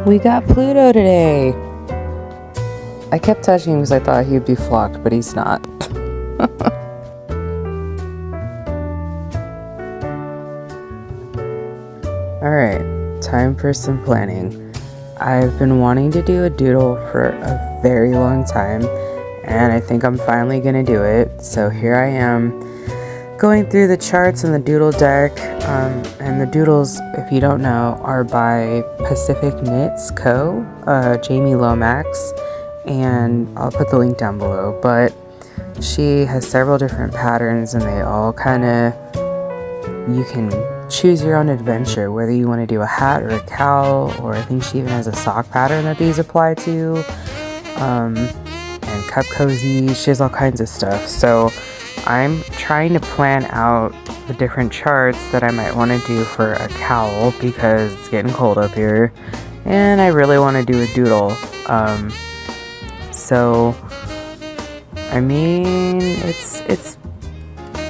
We got Pluto today. I kept touching him because I thought he'd be flocked, but he's not. Alright, time for some planning. I've been wanting to do a doodle for a very long time, and I think I'm finally gonna do it. So here I am, going through the charts in the doodle deck, and the doodles, if you don't know, are by Pacific Knits Co., Jamie Lomax, and I'll put the link down below. But she has several different patterns, and they all kind of, you can choose your own adventure, whether you want to do a hat or a cowl, or I think she even has a sock pattern that these apply to, and cup cozies. She has all kinds of stuff. So I'm trying to plan out the different charts that I might want to do for a cowl because it's getting cold up here, and I really want to do a doodle. So I mean, it's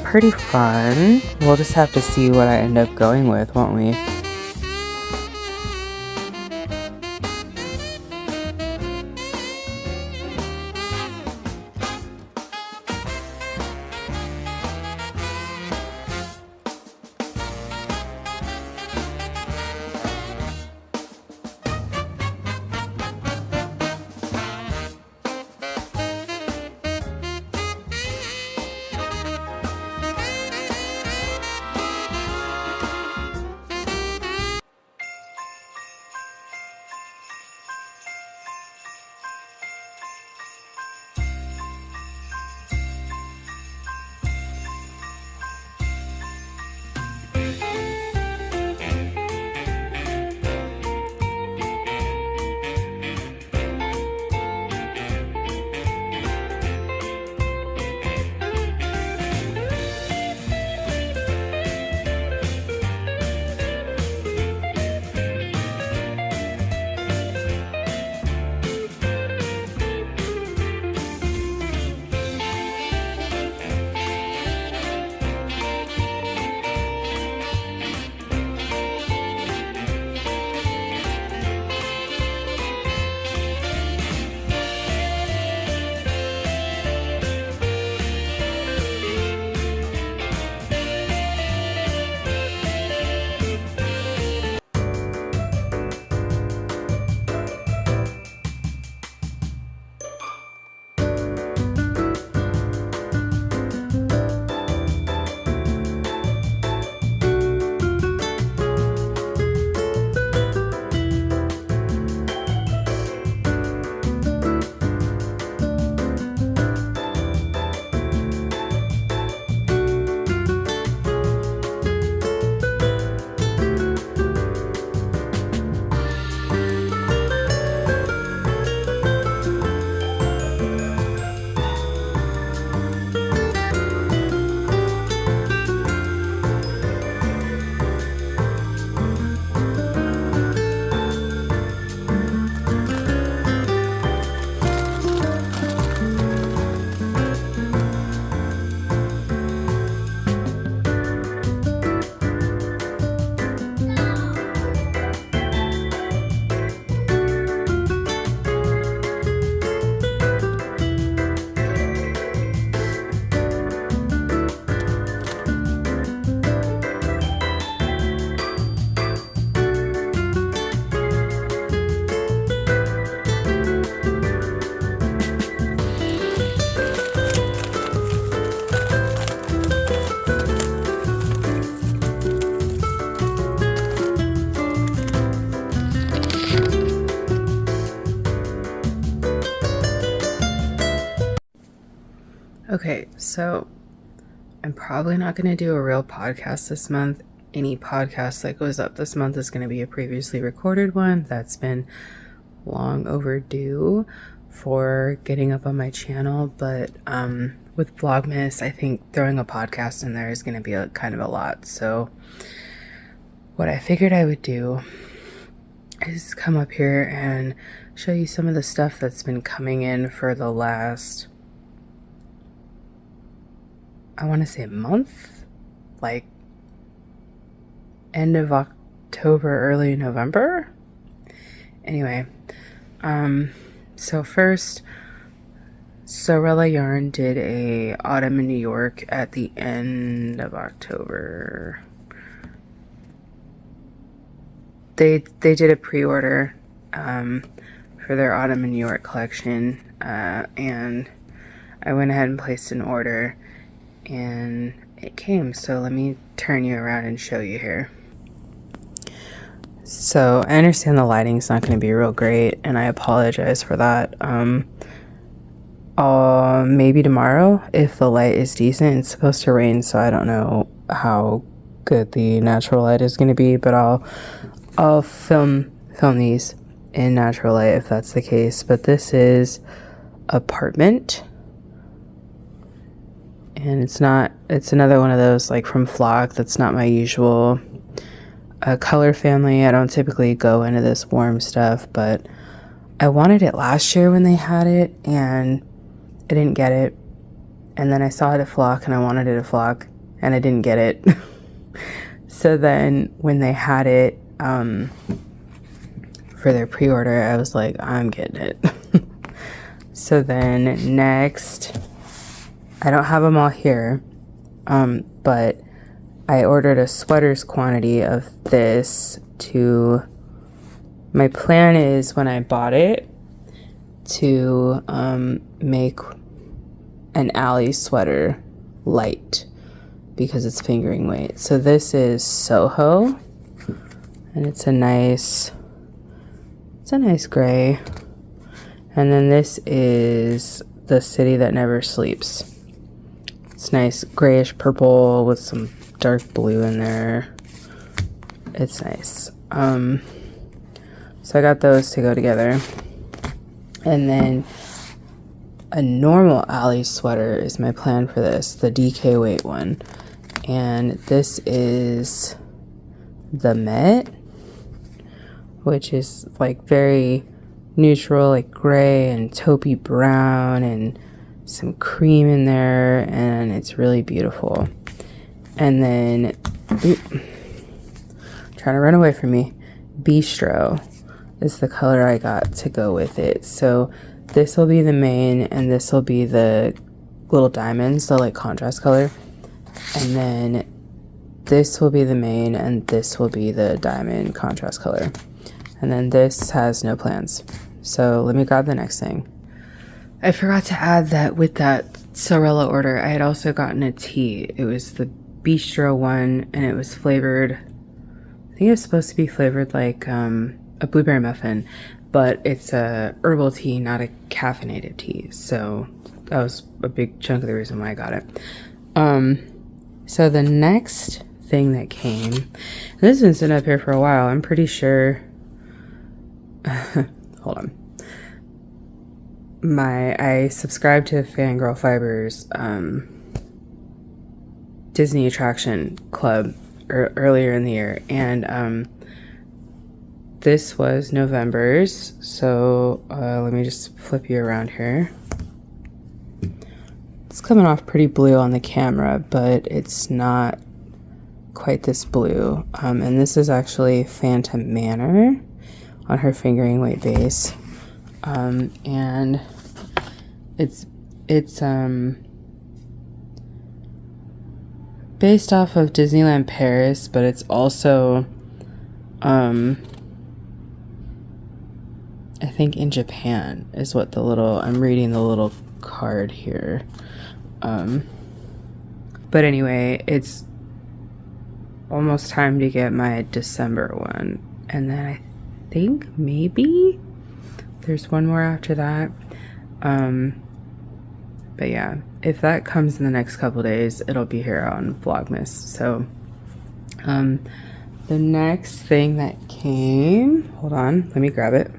pretty fun. We'll just have to see what I end up going with, won't we? Okay, so I'm probably not going to do a real podcast this month. Any podcast that goes up this month is going to be a previously recorded one that's been long overdue for getting up on my channel. But with Vlogmas, I think throwing a podcast in there is going to be kind of a lot. So what I figured I would do is come up here and show you some of the stuff that's been coming in for the last, I want to say a month, like end of October, early November. Anyway, so first, Sorella Yarn did a Autumn in New York at the end of October. They did a pre-order for their Autumn in New York collection, and I went ahead and placed an order, and it came. So let me turn you around and show you here. So I understand the lighting's not going to be real great, and I apologize for that. Maybe tomorrow if the light is decent. It's supposed to rain, so I don't know how good the natural light is going to be, but I'll film these in natural light if that's the case. But this is Apartment, and it's another one of those like from Flock that's not my usual color family. I don't typically go into this warm stuff, but I wanted it last year when they had it, and I didn't get it. And then I saw it at Flock, and I wanted it at Flock, and I didn't get it. So then when they had it for their pre-order, I was like, I'm getting it. So then next, I don't have them all here, but I ordered a sweaters quantity of this to, my plan is when I bought it to make an Ally sweater light because it's fingering weight. So this is Soho, and it's a nice gray. And then this is The City That Never Sleeps. It's nice grayish purple with some dark blue in there. It's nice. So I got those to go together. And then a normal Ally sweater is my plan for this, the DK weight one. And this is the Met, which is like very neutral, like gray and taupey brown and some cream in there, and it's really beautiful. And then trying to run away from me, Bistro is the color I got to go with it. So this will be the main, and this will be the little diamonds, the like contrast color. And then this will be the main, and this will be the diamond contrast color. And then this has no plans. So let me grab the next thing. I forgot to add that with that Sorella order, I had also gotten a tea. It was the Bistro one, and it was flavored, I think it was supposed to be flavored like a blueberry muffin, but it's a herbal tea, not a caffeinated tea. So that was a big chunk of the reason why I got it. So the next thing that came, and this has been sitting up here for a while, I'm pretty sure, hold on. I subscribed to Fangirl Fiber's Disney attraction club earlier in the year, and this was November's. So let me just flip you around here. It's coming off pretty blue on the camera, but it's not quite this blue. And this is actually Phantom Manor on her fingering weight base. And it's based off of Disneyland Paris, but it's also I think in Japan is what I'm reading the little card here. But anyway, it's almost time to get my December one, and then I think maybe there's one more after that. But yeah, if that comes in the next couple days, it'll be here on Vlogmas. So the next thing that came, hold on, let me grab it.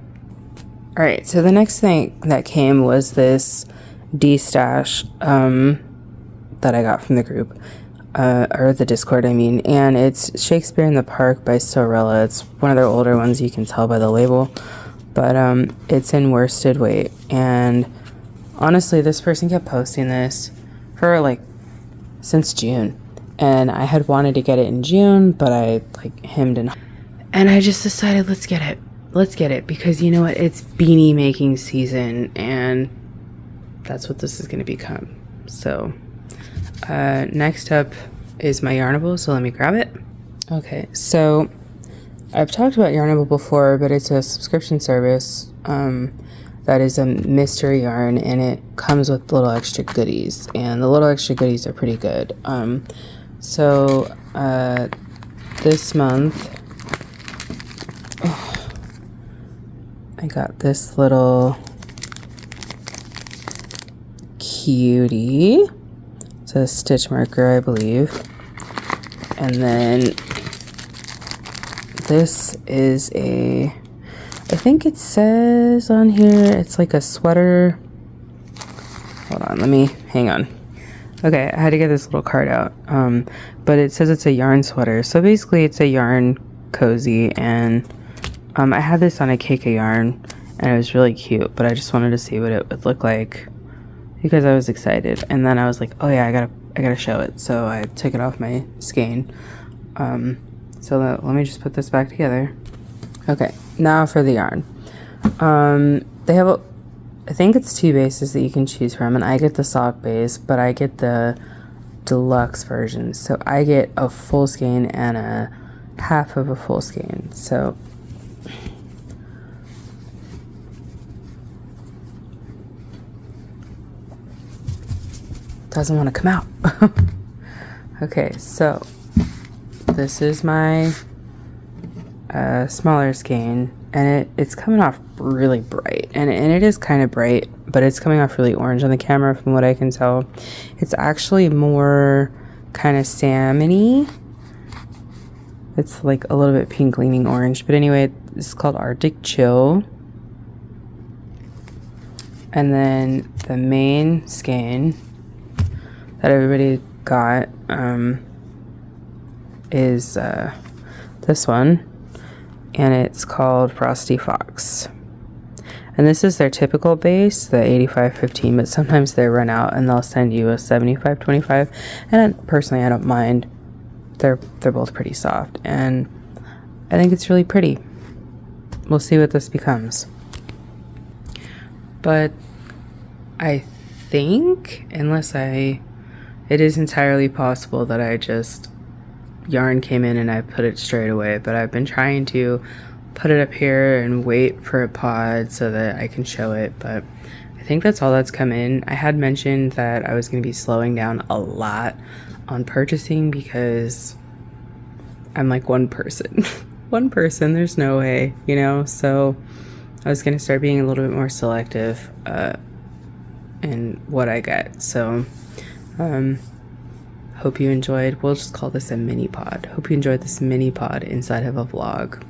All right, so the next thing that came was this D-stash that I got from the group, or the Discord, I mean, and it's Shakespeare in the Park by Sorella. It's one of their older ones, you can tell by the label, but it's in worsted weight. And honestly, this person kept posting this for like since June, and I had wanted to get it in June, but I like hemmed and I just decided, let's get it. let's get it, because you know what, it's beanie making season, and that's what this is going to become. So next up is my Yarnable, so let me grab it. Okay, so I've talked about Yarnable before, but it's a subscription service that is a mystery yarn, and it comes with little extra goodies, and the little extra goodies are pretty good. So this month I got this little cutie. It's a stitch marker, I believe. And then this is I think it says on here, it's like a sweater. Hold on, hang on. Okay, I had to get this little card out. But it says it's a yarn sweater. So basically it's a yarn cozy, and I had this on a cake of yarn, and it was really cute, but I just wanted to see what it would look like because I was excited. And then I was like, oh yeah, I gotta show it. So I took it off my skein. So let me just put this back together. Okay, now for the yarn. They have I think it's 2 bases that you can choose from, and I get the sock base, but I get the deluxe version. So I get a full skein and a half of a full skein. So doesn't want to come out. Okay, so this is my smaller skein, and it's coming off really bright, and it is kind of bright, but it's coming off really orange on the camera from what I can tell. It's actually more kind of salmony. It's like a little bit pink leaning orange, but anyway, it's called Arctic Chill. And then the main skein that everybody got is this one, and it's called Frosty Fox. And this is their typical base, the 85-15, but sometimes they run out and they'll send you a 75-25, and personally I don't mind. They're both pretty soft, and I think it's really pretty. We'll see what this becomes. But I think, it is entirely possible that I just yarn came in and I put it straight away, but I've been trying to put it up here and wait for a pod so that I can show it, but I think that's all that's come in. I had mentioned that I was going to be slowing down a lot on purchasing because I'm like one person. One person, there's no way, you know, so I was going to start being a little bit more selective in what I get. So hope you enjoyed. We'll just call this a mini pod. Hope you enjoyed this mini pod inside of a vlog.